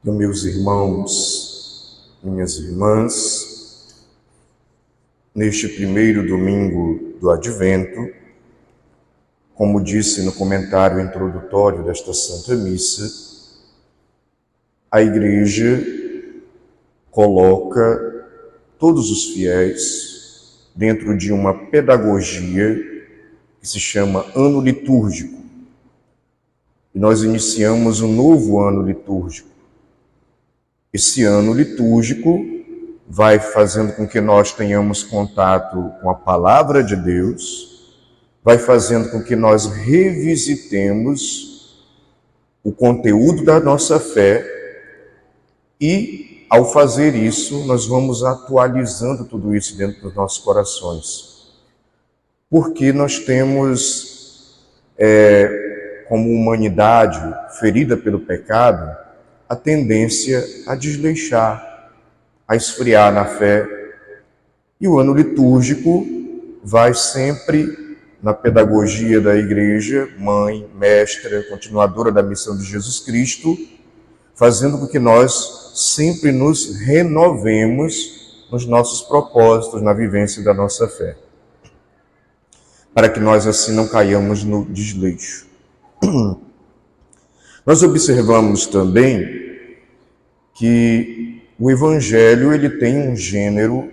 Meus irmãos, minhas irmãs, neste primeiro domingo do Advento, como disse no comentário introdutório desta Santa Missa, a Igreja coloca todos os fiéis dentro de uma pedagogia que se chama Ano Litúrgico. E nós iniciamos um novo ano litúrgico. Esse ano litúrgico vai fazendo com que nós tenhamos contato com a Palavra de Deus, vai fazendo com que nós revisitemos o conteúdo da nossa fé e, ao fazer isso, nós vamos atualizando tudo isso dentro dos nossos corações. Porque nós temos, como humanidade ferida pelo pecado, a tendência a desleixar, a esfriar na fé. E o ano litúrgico vai sempre na pedagogia da Igreja, mãe, mestra, continuadora da missão de Jesus Cristo, fazendo com que nós sempre nos renovemos nos nossos propósitos, na vivência da nossa fé, para que nós assim não caiamos no desleixo. Nós observamos também que o Evangelho ele tem um gênero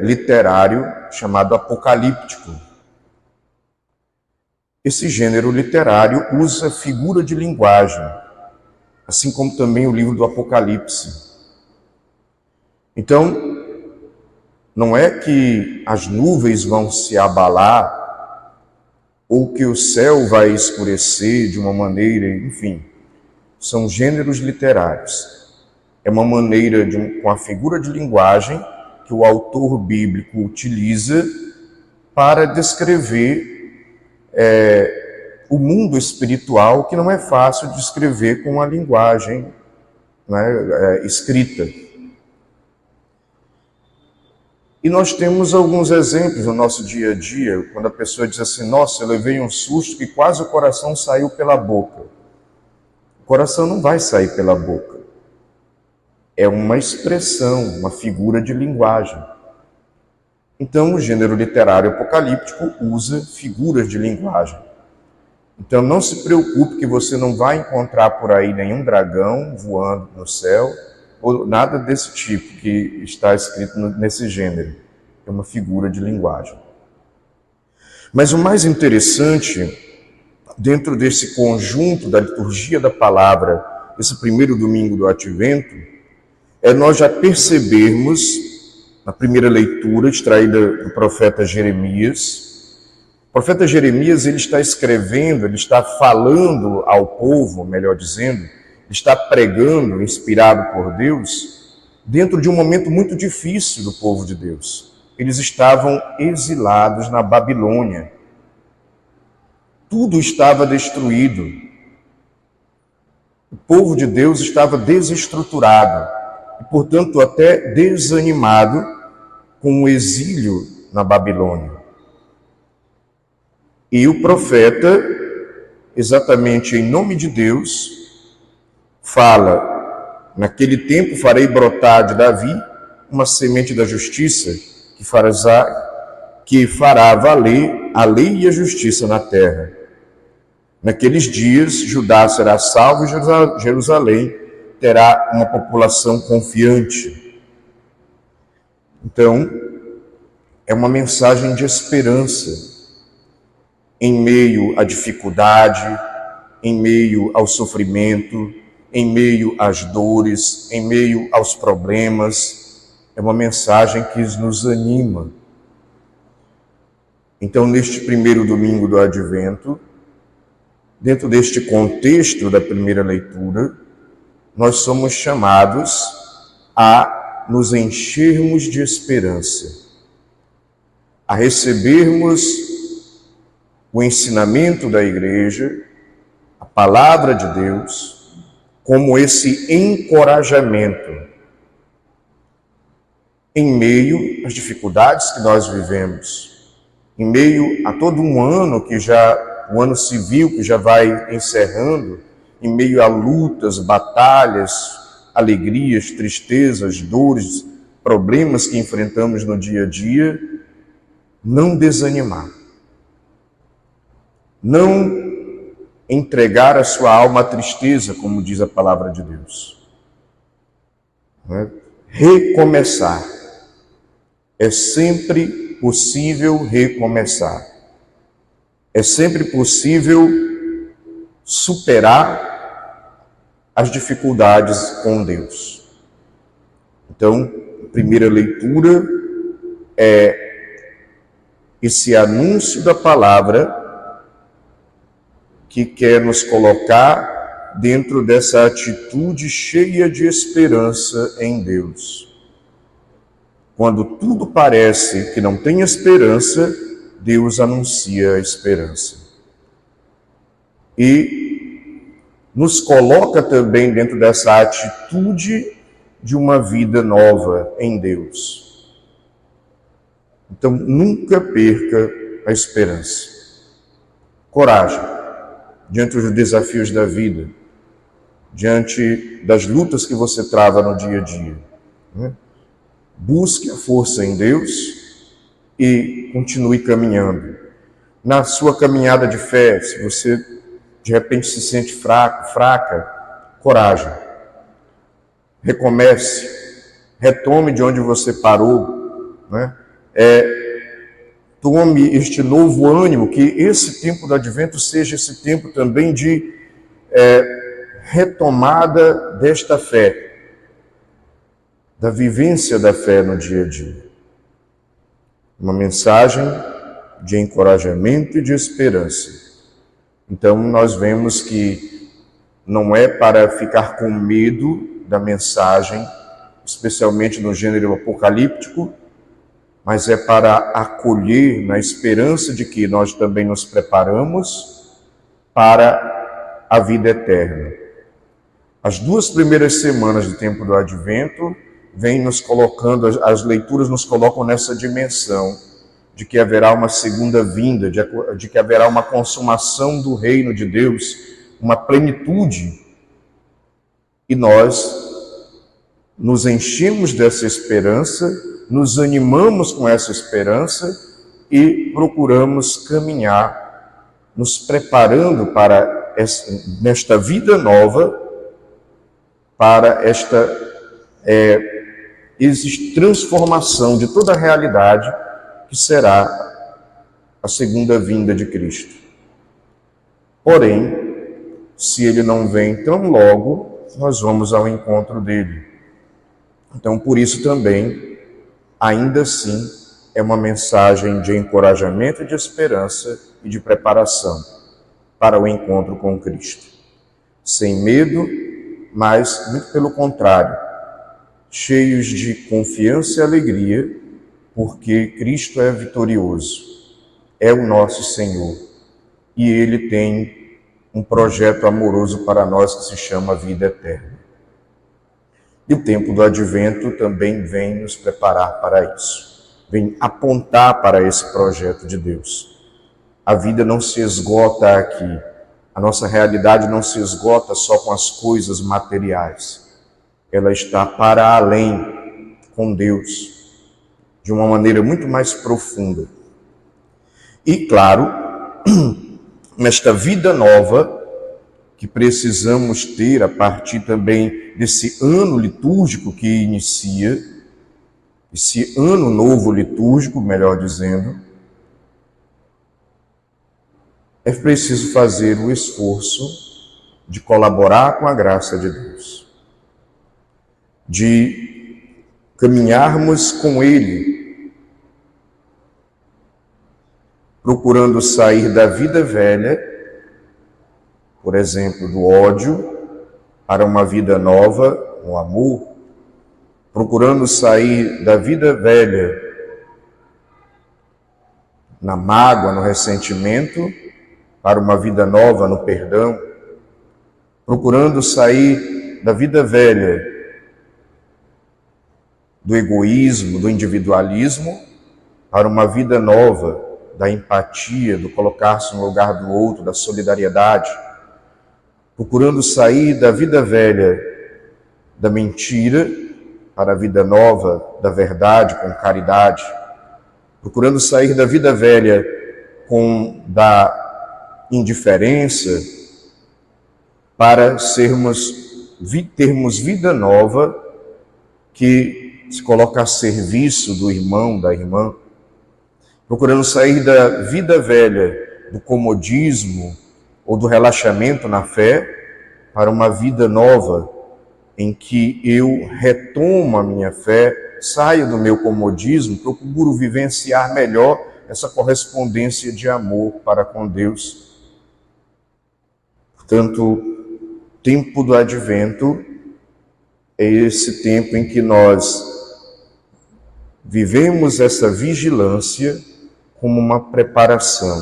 literário chamado apocalíptico. Esse gênero literário usa figura de linguagem, assim como também o livro do Apocalipse. Então, não é que as nuvens vão se abalar ou que o céu vai escurecer de uma maneira, enfim, são gêneros literários. É uma maneira, com a figura de linguagem que o autor bíblico utiliza para descrever o mundo espiritual, que não é fácil de descrever com a linguagem escrita. E nós temos alguns exemplos no nosso dia a dia, quando a pessoa diz assim: nossa, eu levei um susto que quase o coração saiu pela boca. O coração não vai sair pela boca. É uma expressão, uma figura de linguagem. Então, o gênero literário apocalíptico usa figuras de linguagem. Então, não se preocupe que você não vai encontrar por aí nenhum dragão voando no céu, ou nada desse tipo que está escrito nesse gênero. É uma figura de linguagem. Mas o mais interessante, dentro desse conjunto da liturgia da palavra, esse primeiro domingo do Advento, é nós já percebermos, na primeira leitura, extraída do profeta Jeremias, o profeta Jeremias ele está escrevendo, ele está falando ao povo, melhor dizendo, está pregando, inspirado por Deus, dentro de um momento muito difícil do povo de Deus. Eles estavam exilados na Babilônia. Tudo estava destruído. O povo de Deus estava desestruturado e, portanto, até desanimado com o exílio na Babilônia. E o profeta, exatamente em nome de Deus, fala: naquele tempo farei brotar de Davi uma semente da justiça que fará valer a lei e a justiça na terra. Naqueles dias Judá será salvo e Jerusalém terá uma população confiante. Então, é uma mensagem de esperança em meio à dificuldade, em meio ao sofrimento, em meio às dores, em meio aos problemas. É uma mensagem que nos anima. Então, neste primeiro domingo do Advento, dentro deste contexto da primeira leitura, nós somos chamados a nos enchermos de esperança, a recebermos o ensinamento da Igreja, a palavra de Deus, como esse encorajamento em meio às dificuldades que nós vivemos, em meio a todo um ano o ano civil que já vai encerrando, em meio a lutas, batalhas, alegrias, tristezas, dores, problemas que enfrentamos no dia a dia, não desanimar. Não entregar a sua alma à tristeza, como diz a palavra de Deus. Recomeçar. É sempre possível recomeçar. É sempre possível superar as dificuldades com Deus. Então, a primeira leitura é esse anúncio da palavra que quer nos colocar dentro dessa atitude cheia de esperança em Deus. Quando tudo parece que não tem esperança, Deus anuncia a esperança. E nos coloca também dentro dessa atitude de uma vida nova em Deus. Então, nunca perca a esperança. Coragem diante dos desafios da vida, diante das lutas que você trava no dia a dia. Busque a força em Deus e continue caminhando. Na sua caminhada de fé, se você de repente se sente fraco, fraca, coragem. Recomece, retome de onde você parou, né? Tome este novo ânimo, que esse tempo do Advento seja esse tempo também de retomada desta fé, da vivência da fé no dia a dia. Uma mensagem de encorajamento e de esperança. Então nós vemos que não é para ficar com medo da mensagem, especialmente no gênero apocalíptico, mas é para acolher na esperança de que nós também nos preparamos para a vida eterna. As 2 primeiras semanas do tempo do Advento vêm nos colocando, as leituras nos colocam nessa dimensão de que haverá uma segunda vinda, de que haverá uma consumação do reino de Deus, uma plenitude. E nós nos enchemos dessa esperança, nos animamos com essa esperança e procuramos caminhar, nos preparando para nesta vida nova, para esta transformação de toda a realidade que será a segunda vinda de Cristo. Porém, se ele não vem tão logo, nós vamos ao encontro dele. Então, por isso também, ainda assim, é uma mensagem de encorajamento, de esperança e de preparação para o encontro com Cristo. Sem medo, mas, muito pelo contrário, cheios de confiança e alegria, porque Cristo é vitorioso, é o nosso Senhor, e Ele tem um projeto amoroso para nós que se chama vida eterna. E o tempo do Advento também vem nos preparar para isso, vem apontar para esse projeto de Deus. A vida não se esgota aqui, a nossa realidade não se esgota só com as coisas materiais. Ela está para além com Deus, de uma maneira muito mais profunda. E, claro, nesta vida nova que precisamos ter a partir também desse ano litúrgico que inicia, esse ano novo litúrgico, melhor dizendo, é preciso fazer o esforço de colaborar com a graça de Deus, de caminharmos com Ele, procurando sair da vida velha, por exemplo, do ódio, para uma vida nova, no amor, procurando sair da vida velha na mágoa, no ressentimento, para uma vida nova no perdão, procurando sair da vida velha do egoísmo, do individualismo, para uma vida nova da empatia, do colocar-se no lugar do outro, da solidariedade, procurando sair da vida velha da mentira para a vida nova da verdade com caridade, procurando sair da vida velha da indiferença para termos vida nova que se coloca a serviço do irmão, da irmã, procurando sair da vida velha, do comodismo ou do relaxamento na fé, para uma vida nova, em que eu retomo a minha fé, saio do meu comodismo, procuro vivenciar melhor essa correspondência de amor para com Deus. Portanto, o tempo do Advento é esse tempo em que nós vivemos essa vigilância como uma preparação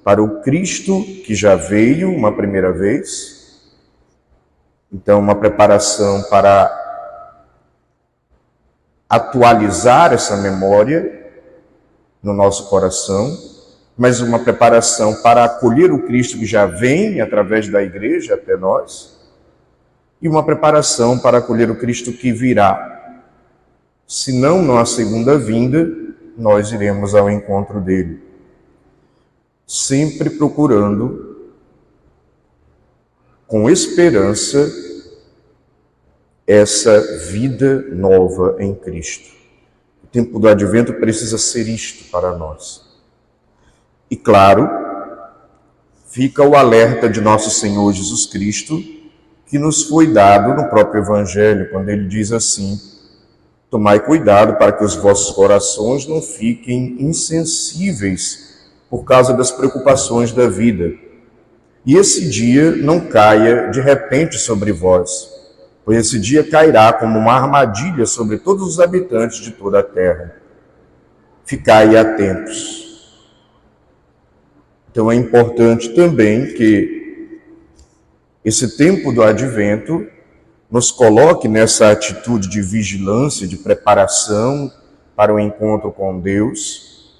para o Cristo que já veio uma primeira vez. Então, uma preparação para atualizar essa memória no nosso coração, mas uma preparação para acolher o Cristo que já vem através da igreja até nós, e uma preparação para acolher o Cristo que virá. Se não na segunda vinda, nós iremos ao encontro dele. Sempre procurando, com esperança, essa vida nova em Cristo. O tempo do Advento precisa ser isto para nós. E claro, fica o alerta de nosso Senhor Jesus Cristo, que nos foi dado no próprio Evangelho, quando ele diz assim: tomai cuidado para que os vossos corações não fiquem insensíveis por causa das preocupações da vida. E esse dia não caia de repente sobre vós, pois esse dia cairá como uma armadilha sobre todos os habitantes de toda a terra. Ficai atentos. Então é importante também que esse tempo do Advento nos coloque nessa atitude de vigilância, de preparação para o encontro com Deus,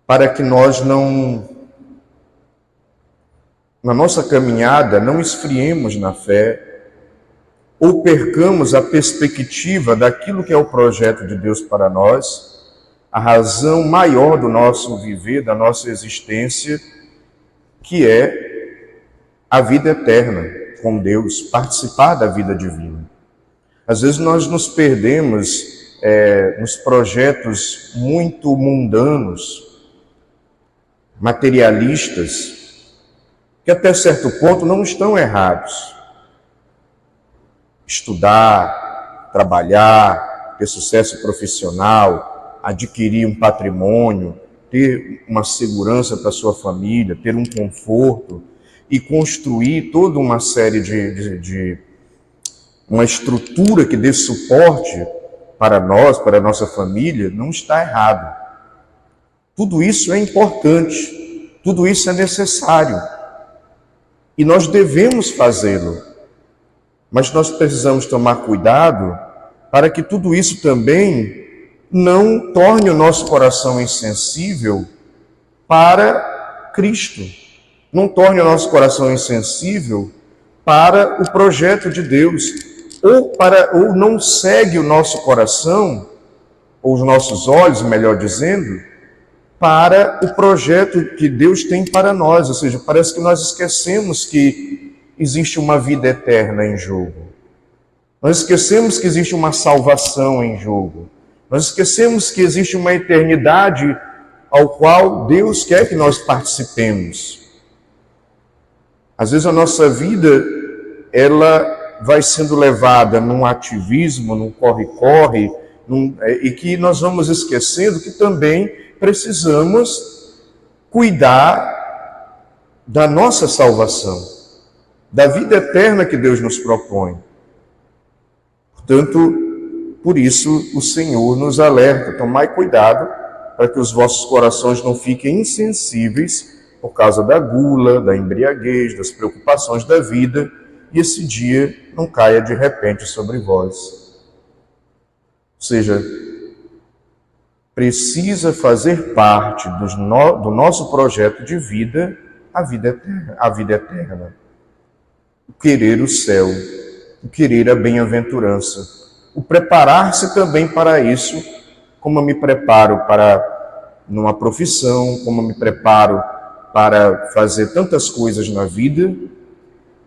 para que nós na nossa caminhada, não esfriemos na fé ou percamos a perspectiva daquilo que é o projeto de Deus para nós, a razão maior do nosso viver, da nossa existência, que é a vida eterna com Deus, participar da vida divina. Às vezes nós nos perdemos nos projetos muito mundanos, materialistas, que até certo ponto não estão errados. Estudar, trabalhar, ter sucesso profissional, adquirir um patrimônio, ter uma segurança para a sua família, ter um conforto e construir toda uma série de uma estrutura que dê suporte para nós, para a nossa família, não está errado. Tudo isso é importante, tudo isso é necessário e nós devemos fazê-lo, mas nós precisamos tomar cuidado para que tudo isso também não torne o nosso coração insensível para Cristo, não torne o nosso coração insensível para o projeto de Deus, ou não segue o nosso coração, ou os nossos olhos, melhor dizendo, para o projeto que Deus tem para nós. Ou seja, parece que nós esquecemos que existe uma vida eterna em jogo. Nós esquecemos que existe uma salvação em jogo. Nós esquecemos que existe uma eternidade ao qual Deus quer que nós participemos. Às vezes a nossa vida, ela vai sendo levada num ativismo, num corre-corre, e que nós vamos esquecendo que também precisamos cuidar da nossa salvação, da vida eterna que Deus nos propõe. Portanto, por isso o Senhor nos alerta: tomai cuidado para que os vossos corações não fiquem insensíveis por causa da gula, da embriaguez, das preocupações da vida, e esse dia não caia de repente sobre vós. Ou seja, precisa fazer parte do nosso projeto de vida, a vida eterna. O querer o céu, o querer a bem-aventurança, o preparar-se também para isso, como eu me preparo para numa profissão, como eu me preparo para fazer tantas coisas na vida.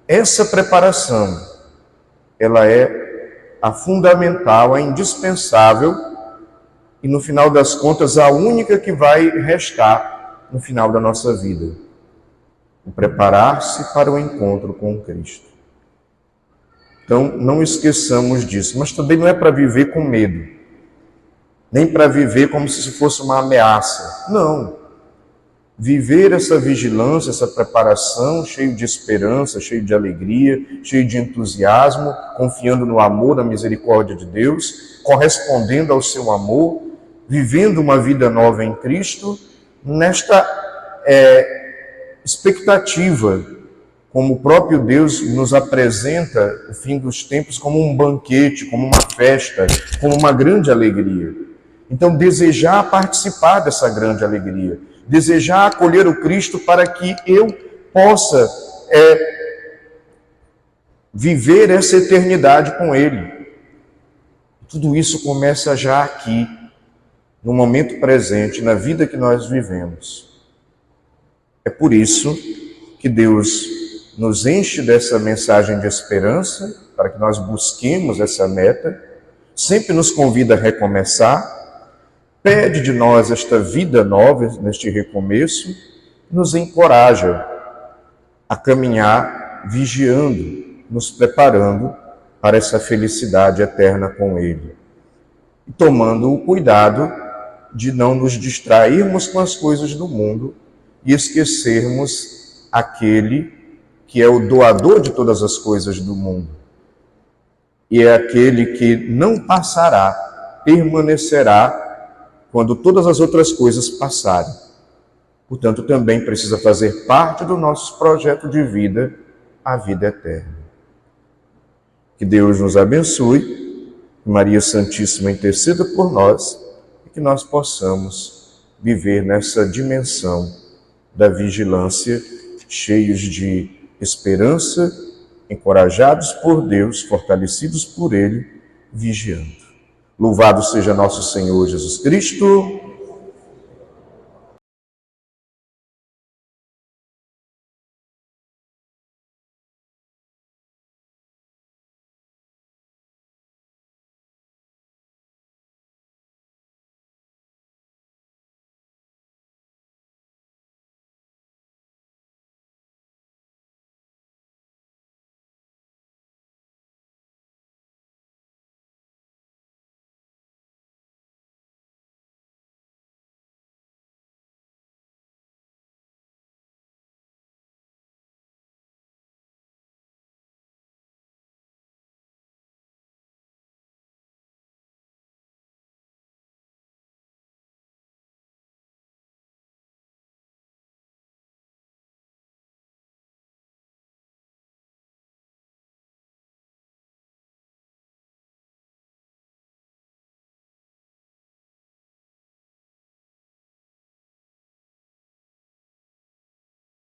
Essa preparação, ela é a fundamental, a indispensável e, no final das contas, a única que vai restar no final da nossa vida. O preparar-se para o encontro com Cristo. Então, não esqueçamos disso. Mas também não é para viver com medo, nem para viver como se fosse uma ameaça. Não. Viver essa vigilância, essa preparação, cheio de esperança, cheio de alegria, cheio de entusiasmo, confiando no amor, na misericórdia de Deus, correspondendo ao seu amor, vivendo uma vida nova em Cristo, nesta expectativa, como o próprio Deus nos apresenta o fim dos tempos como um banquete, como uma festa, como uma grande alegria. Então, desejar participar dessa grande alegria, desejar acolher o Cristo para que eu possa viver essa eternidade com Ele. Tudo isso começa já aqui, no momento presente, na vida que nós vivemos. É por isso que Deus nos enche dessa mensagem de esperança, para que nós busquemos essa meta, sempre nos convida a recomeçar, pede de nós esta vida nova, neste recomeço, nos encoraja a caminhar vigiando, nos preparando para essa felicidade eterna com Ele. E tomando o cuidado de não nos distrairmos com as coisas do mundo e esquecermos aquele que é o doador de todas as coisas do mundo. E é aquele que não passará, permanecerá quando todas as outras coisas passarem. Portanto, também precisa fazer parte do nosso projeto de vida, a vida eterna. Que Deus nos abençoe, que Maria Santíssima interceda por nós e que nós possamos viver nessa dimensão da vigilância, cheios de esperança, encorajados por Deus, fortalecidos por Ele, vigiando. Louvado seja nosso Senhor Jesus Cristo.